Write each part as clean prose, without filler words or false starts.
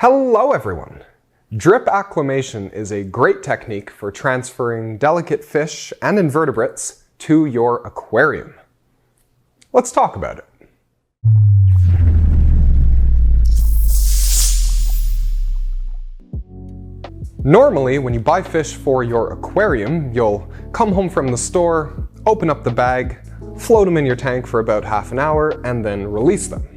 Hello everyone! Drip acclimation is a great technique for transferring delicate fish and invertebrates to your aquarium. Let's talk about it. Normally, when you buy fish for your aquarium, you'll come home from the store, open up the bag, float them in your tank for about half an hour, and then release them.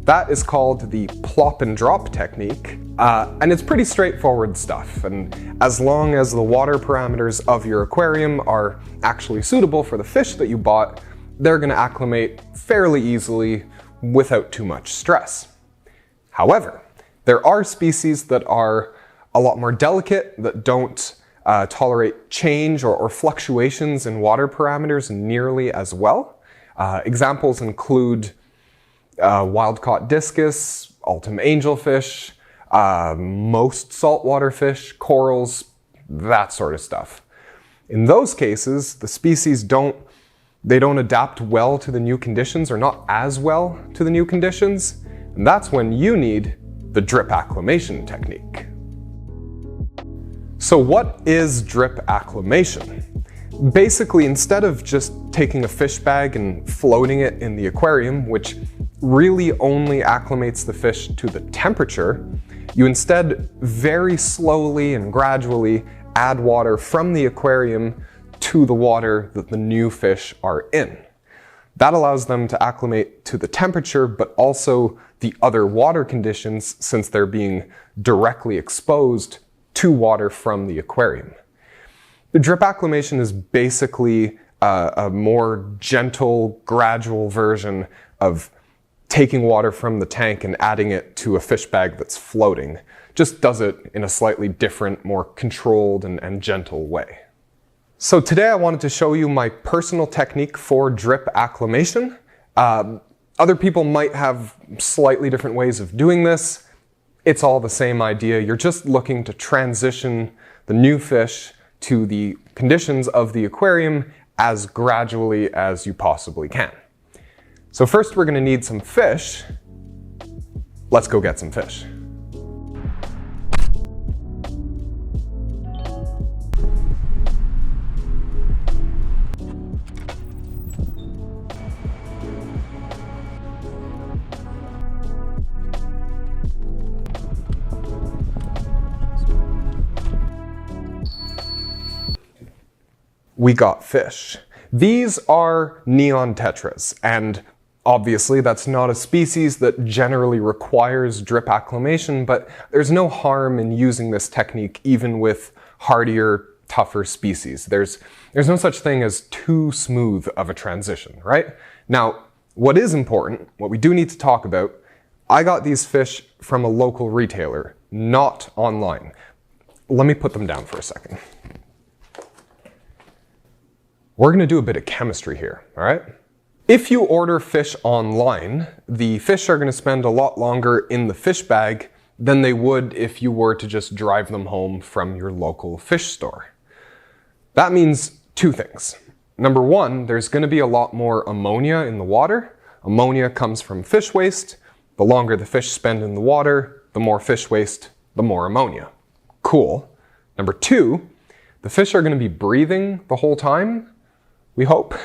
That is called the plop and drop technique, and it's pretty straightforward stuff. And as long as the water parameters of your aquarium are actually suitable for the fish that you bought, they're going to acclimate fairly easily without too much stress. However, there are species that are a lot more delicate, that don't tolerate change or fluctuations in water parameters nearly as well. Examples include wild-caught discus, Ultim angelfish, most saltwater fish, corals, that sort of stuff. In those cases, the species don't adapt well to the new conditions, or not as well to the new conditions, and that's when you need the drip acclimation technique. So what is drip acclimation? Basically, instead of just taking a fish bag and floating it in the aquarium, which really only acclimates the fish to the temperature, you instead very slowly and gradually add water from the aquarium to the water that the new fish are in. That allows them to acclimate to the temperature, but also the other water conditions, since they're being directly exposed to water from the aquarium. The drip acclimation is basically a more gentle, gradual version of taking water from the tank and adding it to a fish bag that's floating. Just does it in a slightly different, more controlled and gentle way. So today I wanted to show you my personal technique for drip acclimation. Other people might have slightly different ways of doing this. It's all the same idea. You're just looking to transition the new fish to the conditions of the aquarium as gradually as you possibly can. So first we're going to need some fish. Let's go get some fish. We got fish. These are neon tetras, and obviously that's not a species that generally requires drip acclimation, but there's no harm in using this technique even with hardier, tougher species. There's no such thing as too smooth of a transition, right? Now, what is important, what we do need to talk about, I got these fish from a local retailer, not online. Let me put them down for a second. We're going to do a bit of chemistry here, all right? If you order fish online, the fish are going to spend a lot longer in the fish bag than they would if you were to just drive them home from your local fish store. That means two things. Number one, there's going to be a lot more ammonia in the water. Ammonia comes from fish waste. The longer the fish spend in the water, the more fish waste, the more ammonia. Cool. Number two, the fish are going to be breathing the whole time, we hope.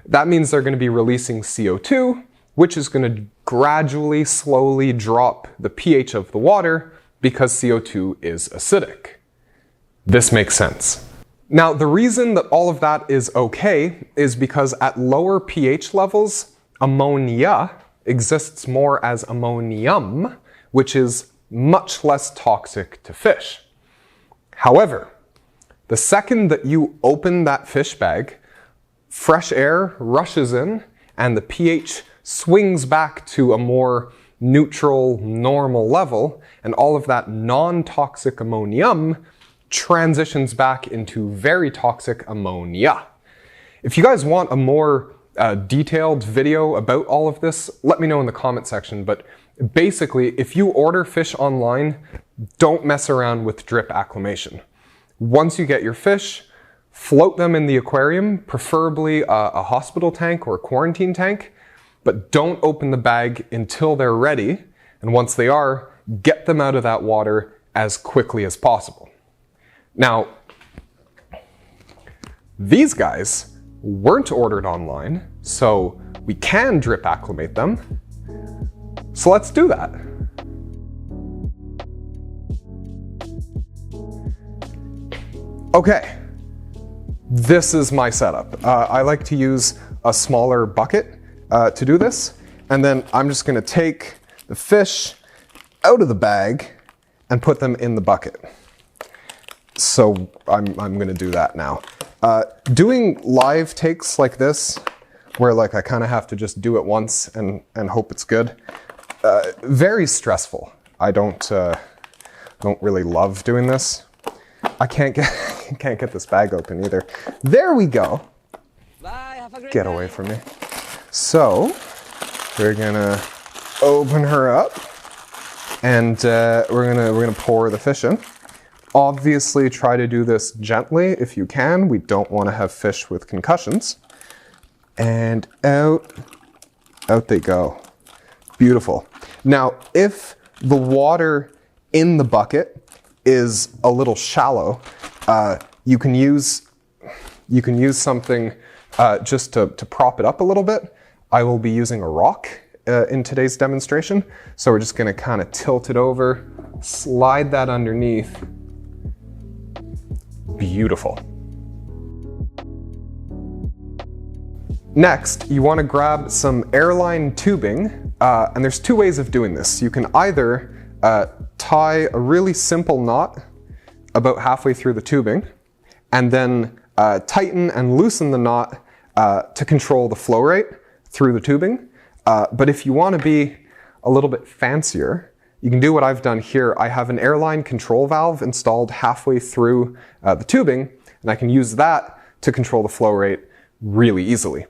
That means they're going to be releasing CO2, which is going to gradually, slowly drop the pH of the water because CO2 is acidic. This makes sense. Now, the reason that all of that is okay is because at lower pH levels, ammonia exists more as ammonium, which is much less toxic to fish. However, the second that you open that fish bag, fresh air rushes in and the pH swings back to a more neutral, normal level, and all of that non-toxic ammonium transitions back into very toxic ammonia. If you guys want a more detailed video about all of this, let me know in the comment section, but basically, if you order fish online, don't mess around with drip acclimation. Once you get your fish, float them in the aquarium, preferably a hospital tank or a quarantine tank, but don't open the bag until they're ready. And once they are, get them out of that water as quickly as possible. Now, these guys weren't ordered online, so we can drip acclimate them. So let's do that. Okay, this is my setup. I like to use a smaller bucket to do this, and then I'm just gonna take the fish out of the bag and put them in the bucket. So I'm gonna do that now. Doing live takes like this, where like I kind of have to just do it once and hope it's good, very stressful. I don't really love doing this. I can't get this bag open either. There we go. Bye, have a great Get day. away from me. So we're gonna open her up, and we're gonna pour the fish in. Obviously, try to do this gently if you can. We don't want to have fish with concussions. And out they go. Beautiful. Now, if the water in the bucket is a little shallow, you can use something just to prop it up a little bit. I will be using a rock in today's demonstration. So we're just gonna kind of tilt it over, slide that underneath. Beautiful. Next, you want to grab some airline tubing, and there's two ways of doing this. You can either tie a really simple knot about halfway through the tubing, and then tighten and loosen the knot to control the flow rate through the tubing. But if you want to be a little bit fancier, you can do what I've done here. I have an airline control valve installed halfway through the tubing, and I can use that to control the flow rate really easily.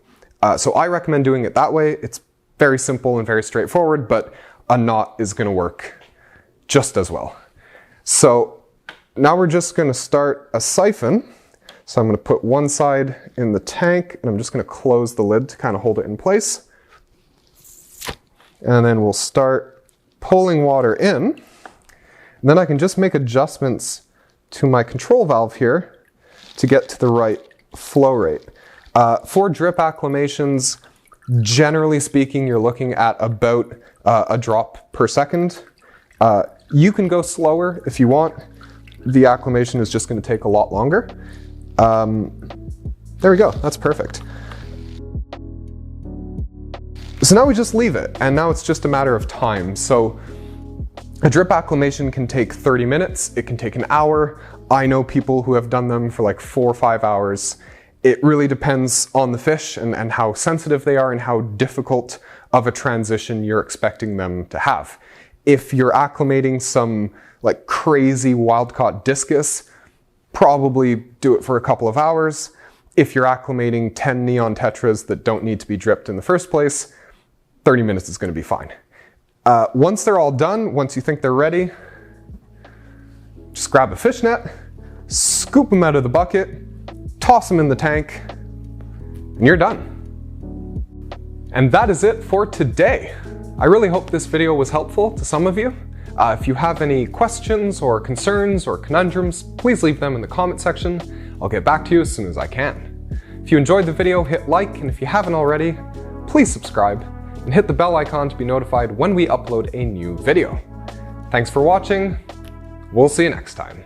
So I recommend doing it that way. It's very simple and very straightforward, but a knot is going to work just as well. So now we're just going to start a siphon. So I'm going to put one side in the tank, and I'm just going to close the lid to kind of hold it in place. And then we'll start pulling water in. And then I can just make adjustments to my control valve here to get to the right flow rate. For drip acclimations, generally speaking, you're looking at about a drop per second. You can go slower if you want. The acclimation is just going to take a lot longer. There we go, that's perfect. So now we just leave it, and now it's just a matter of time. So a drip acclimation can take 30 minutes, it can take an hour. I know people who have done them for like 4 or 5 hours. It really depends on the fish and how sensitive they are and how difficult of a transition you're expecting them to have. If you're acclimating some like crazy wild-caught discus, probably do it for a couple of hours. If you're acclimating 10 neon tetras that don't need to be dripped in the first place, 30 minutes is going to be fine. Once they're all done, once you think they're ready, just grab a fish net, scoop them out of the bucket, toss them in the tank, and you're done. And that is it for today. I really hope this video was helpful to some of you. If you have any questions or concerns or conundrums, please leave them in the comment section. I'll get back to you as soon as I can. If you enjoyed the video, hit like, and if you haven't already, please subscribe and hit the bell icon to be notified when we upload a new video. Thanks for watching. We'll see you next time.